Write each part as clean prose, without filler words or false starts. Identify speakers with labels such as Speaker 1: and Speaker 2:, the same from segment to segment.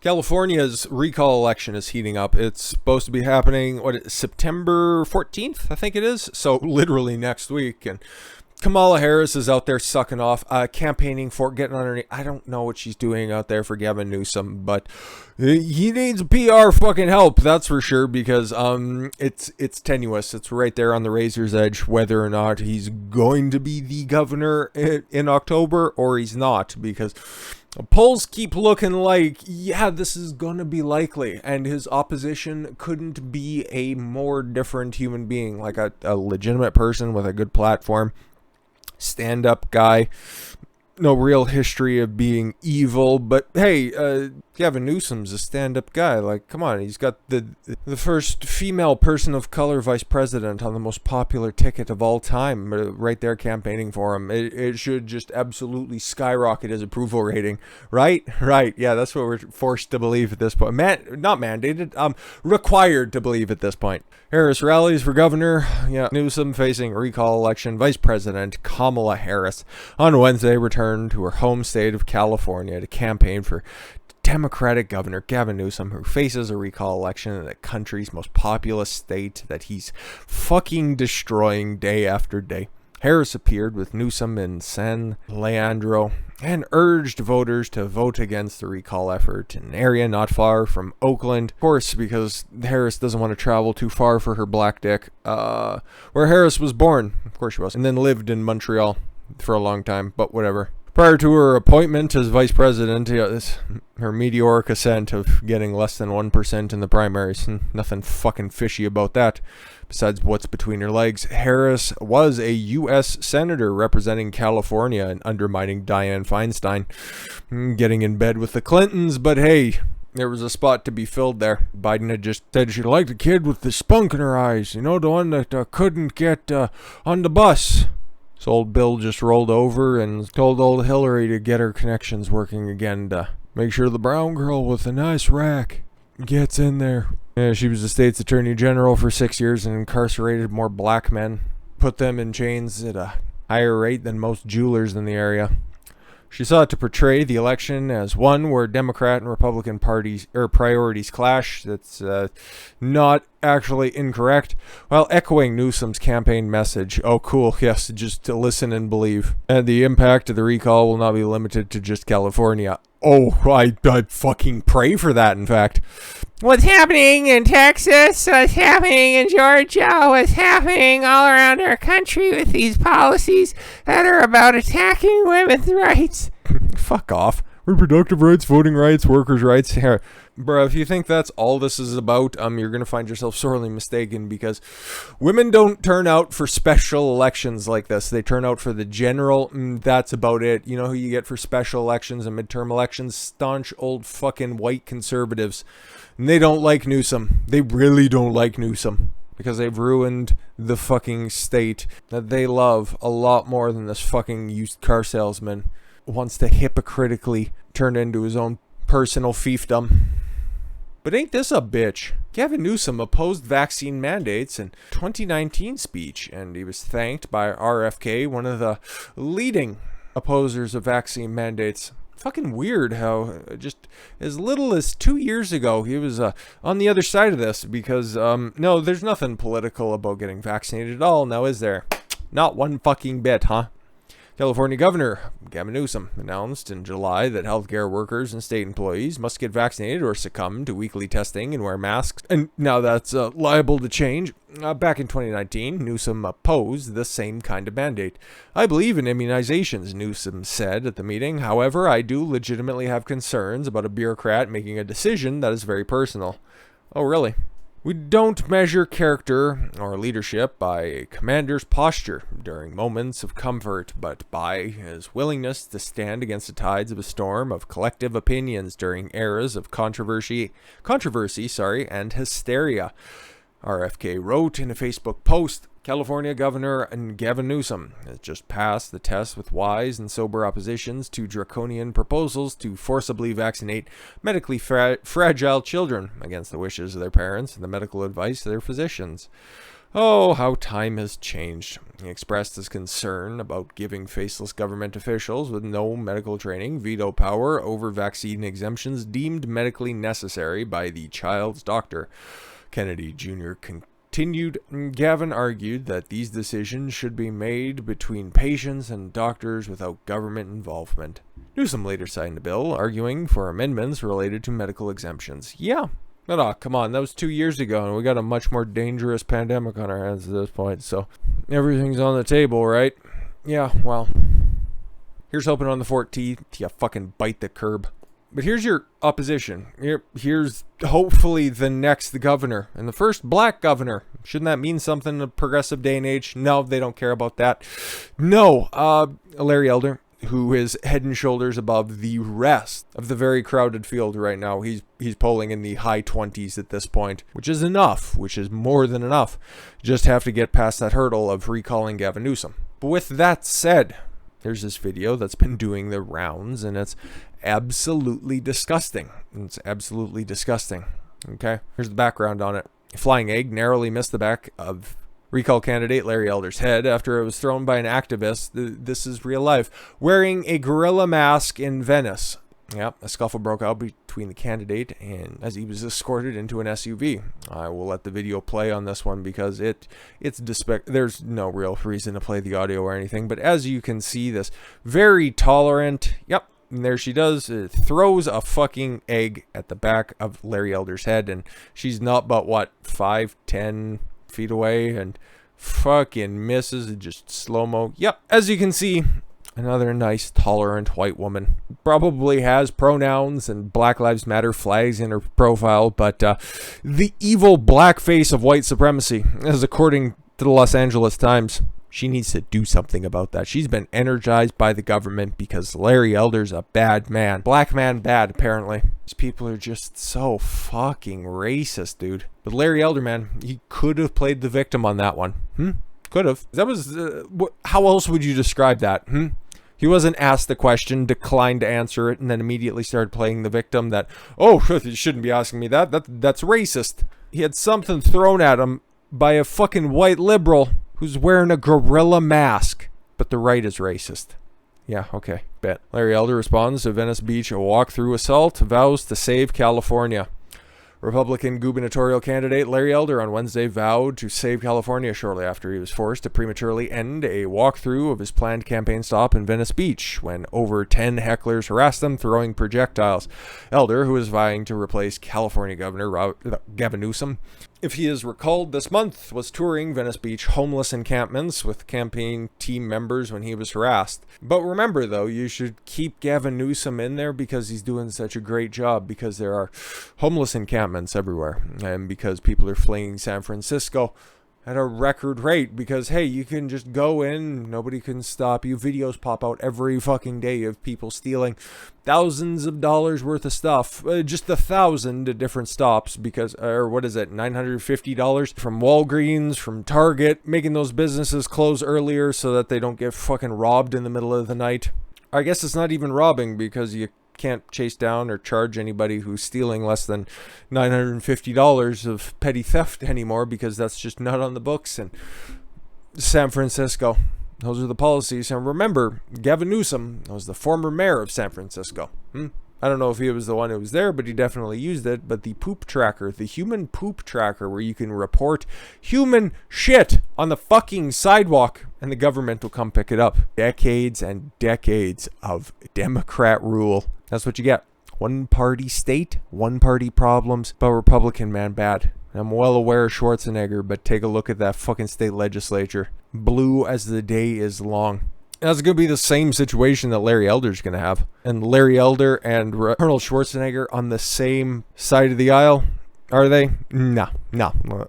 Speaker 1: California's recall election is heating up. It's supposed to be happening, September 14th, I think it is. So literally next week. And Kamala Harris is out there sucking off, campaigning for getting underneath. I don't know what she's doing out there for Gavin Newsom, but he needs PR fucking help, that's for sure, because it's tenuous. It's right there on the razor's edge whether or not he's going to be the governor in October or he's not, because polls keep looking like, yeah, this is going to be likely, and his opposition couldn't be a more different human being, like a legitimate person with a good platform. Stand-up guy, no real history of being evil, but hey, Gavin Newsom's a stand-up guy. Like, come on, he's got the first female person of color vice president on the most popular ticket of all time, right there campaigning for him. It should just absolutely skyrocket his approval rating, right? Right, yeah, that's what we're forced to believe at this point. Not mandated, required to believe at this point. Harris rallies for governor. Yeah, Newsom facing recall election. Vice President Kamala Harris on Wednesday returned to her home state of California to campaign for Democratic Governor Gavin Newsom, who faces a recall election in the country's most populous state that he's fucking destroying day after day. Harris appeared with Newsom in San Leandro and urged voters to vote against the recall effort in an area not far from Oakland. Of course, because Harris doesn't want to travel too far for her black dick, where Harris was born. Of course she was. And then lived in Montreal for a long time, but whatever. Prior to her appointment as vice president, her meteoric ascent of getting less than 1% in the primaries. Nothing fucking fishy about that, besides what's between her legs. Harris was a U.S. senator representing California and undermining Dianne Feinstein, getting in bed with the Clintons, but hey, there was a spot to be filled there. Biden had just said she liked a kid with the spunk in her eyes, the one that couldn't get on the bus. So old Bill just rolled over and told old Hillary to get her connections working again to make sure the brown girl with a nice rack gets in there. Yeah, she was the state's attorney general for 6 years and incarcerated more black men, put them in chains at a higher rate than most jewelers in the area. She sought to portray the election as one where Democrat and Republican parties priorities clash. That's not actually incorrect, while echoing Newsom's campaign message. Oh, cool, yes, just to listen and believe. And the impact of the recall will not be limited to just California. Oh, I fucking pray for that, in fact. What's happening in Texas? What's happening in Georgia? What's happening all around our country with these policies that are about attacking women's rights? Fuck off. Reproductive rights, voting rights, workers' rights. Bruh, if you think that's all this is about, you're going to find yourself sorely mistaken, because women don't turn out for special elections like this. They turn out for the general, that's about it. You know who you get for special elections and midterm elections? Staunch old fucking white conservatives. And they don't like Newsom. They really don't like Newsom, because they've ruined the fucking state that they love a lot more than this fucking used car salesman wants to hypocritically turn into his own personal fiefdom. But ain't this a bitch? Gavin Newsom opposed vaccine mandates in 2019 speech, and he was thanked by RFK, one of the leading opposers of vaccine mandates. Fucking weird how just as little as 2 years ago he was on the other side of this, because no, there's nothing political about getting vaccinated at all, now is there? Not one fucking bit, huh? California Governor Gavin Newsom announced in July that healthcare workers and state employees must get vaccinated or succumb to weekly testing and wear masks. And now that's liable to change. Back in 2019, Newsom opposed the same kind of mandate. I believe in immunizations, Newsom said at the meeting. However, I do legitimately have concerns about a bureaucrat making a decision that is very personal. Oh, really? We don't measure character or leadership by a commander's posture during moments of comfort, but by his willingness to stand against the tides of a storm of collective opinions during eras of controversy, and hysteria. RFK wrote in a Facebook post, California Governor Gavin Newsom has just passed the test with wise and sober oppositions to draconian proposals to forcibly vaccinate medically fragile children against the wishes of their parents and the medical advice of their physicians. Oh, how time has changed. He expressed his concern about giving faceless government officials with no medical training veto power over vaccine exemptions deemed medically necessary by the child's doctor. Kennedy Jr. continued. Gavin argued that these decisions should be made between patients and doctors without government involvement. Newsom later signed a bill arguing for amendments related to medical exemptions. Yeah. But come on, that was 2 years ago, and we got a much more dangerous pandemic on our hands at this point, so everything's on the table, right? Yeah, well, here's hoping on the 14th you fucking bite the curb. But here's your opposition. Here's hopefully the next governor, and the first black governor. Shouldn't that mean something in a progressive day and age? No, they don't care about that. No, Larry Elder, who is head and shoulders above the rest of the very crowded field right now. He's polling in the high 20s at this point, which is enough, which is more than enough. Just have to get past that hurdle of recalling Gavin Newsom. But with that said, there's this video that's been doing the rounds, and it's absolutely disgusting. It's absolutely disgusting. Okay, here's the background on it. A flying egg narrowly missed the back of recall candidate Larry Elder's head after it was thrown by an activist. This is real life. Wearing a gorilla mask in Venice. Yep, a scuffle broke out between the candidate and as he was escorted into an SUV. I will let the video play on this one because there's no real reason to play the audio or anything. But as you can see, this very tolerant, yep, and there she does, throws a fucking egg at the back of Larry Elder's head, and she's not but what, 5-10 feet away, and fucking misses. Just slow-mo. Yep, as you can see, another nice tolerant white woman. Probably has pronouns and Black Lives Matter flags in her profile, but the evil black face of white supremacy, as according to the Los Angeles Times, she needs to do something about that. She's been energized by the government because Larry Elder's a bad man. Black man bad, apparently. These people are just so fucking racist, dude. But Larry Elder, man, he could have played the victim on that one. Could have. That was, how else would you describe that? He wasn't asked the question, declined to answer it, and then immediately started playing the victim that, oh, you shouldn't be asking me that. That's racist. He had something thrown at him by a fucking white liberal who's wearing a gorilla mask. But the right is racist. Yeah, okay, bet. Larry Elder responds to Venice Beach, a walk-through assault, vows to save California. Republican gubernatorial candidate Larry Elder on Wednesday vowed to save California shortly after he was forced to prematurely end a walkthrough of his planned campaign stop in Venice Beach when over 10 hecklers harassed him, throwing projectiles. Elder, who is vying to replace California Governor Gavin Newsom, if he is recalled this month, was touring Venice Beach homeless encampments with campaign team members when he was harassed. But remember, though, you should keep Gavin Newsom in there because he's doing such a great job, because there are homeless encampments everywhere, and because people are fleeing San Francisco at a record rate, because, hey, you can just go in, nobody can stop you. Videos pop out every fucking day of people stealing thousands of dollars worth of stuff, just 1,000 at different stops, because, or what is it, $950 from Walgreens, from Target, making those businesses close earlier so that they don't get fucking robbed in the middle of the night. I guess it's not even robbing, because you can't chase down or charge anybody who's stealing less than $950 of petty theft anymore, because that's just not on the books in San Francisco. Those are the policies. And remember, Gavin Newsom was the former mayor of San Francisco. I don't know if he was the one who was there, but he definitely used it. But the poop tracker, the human poop tracker, where you can report human shit on the fucking sidewalk and the government will come pick it up. Decades and decades of Democrat rule. That's what you get. One party state, one party problems, but Republican man bad. I'm well aware of Schwarzenegger, but take a look at that fucking state legislature. Blue as the day is long. That's going to be the same situation that Larry Elder's going to have. And Larry Elder and Arnold Schwarzenegger on the same side of the aisle, are they? No.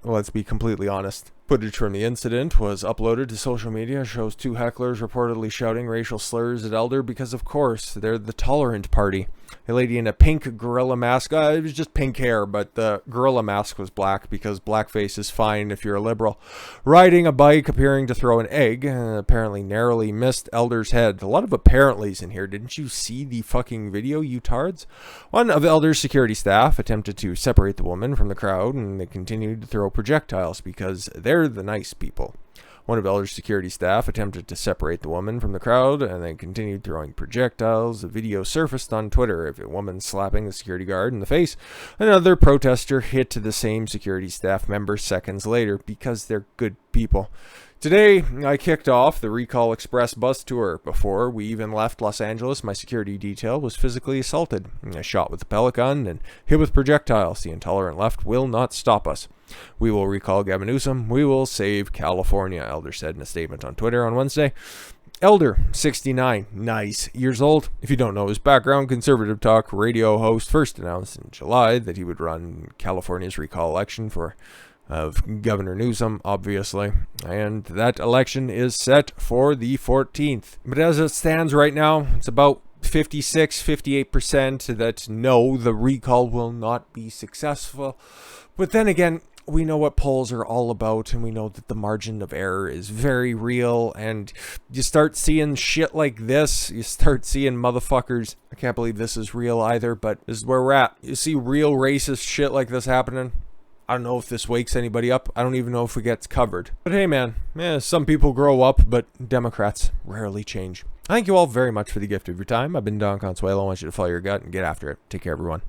Speaker 1: Let's be completely honest. Footage from the incident was uploaded to social media, shows two hecklers reportedly shouting racial slurs at Elder because, of course, they're the Tolerant party. A lady in a pink gorilla mask. It was just pink hair, but the gorilla mask was black because blackface is fine if you're a liberal. Riding a bike, appearing to throw an egg, apparently narrowly missed Elder's head. A lot of apparentlys in here. Didn't you see the fucking video, you tards? One of Elder's security staff attempted to separate the woman from the crowd, and they continued to throw projectiles because they're the nice people. One of Elder's security staff attempted to separate the woman from the crowd and then continued throwing projectiles. The video surfaced on Twitter of a woman slapping the security guard in the face. Another protester hit the same security staff member seconds later because they're good people. Today, I kicked off the Recall Express bus tour. Before we even left Los Angeles, my security detail was physically assaulted. I shot with a pellet gun and hit with projectiles. The intolerant left will not stop us. We will recall Gavin Newsom. We will save California, Elder said in a statement on Twitter on Wednesday. Elder, 69, nice years old. If you don't know his background, conservative talk radio host, first announced in July that he would run California's recall election of Governor Newsom, obviously, and that election is set for the 14th. But as it stands right now, it's about 56-58% that no, the recall will not be successful. But then again, we know what polls are all about, and we know that the margin of error is very real, and you start seeing shit like this, you start seeing motherfuckers, I can't believe this is real either, but this is where we're at. You see real racist shit like this happening. I don't know if this wakes anybody up. I don't even know if it gets covered. But hey, man, some people grow up, but Democrats rarely change. Thank you all very much for the gift of your time. I've been Don Consuelo. I want you to follow your gut and get after it. Take care, everyone.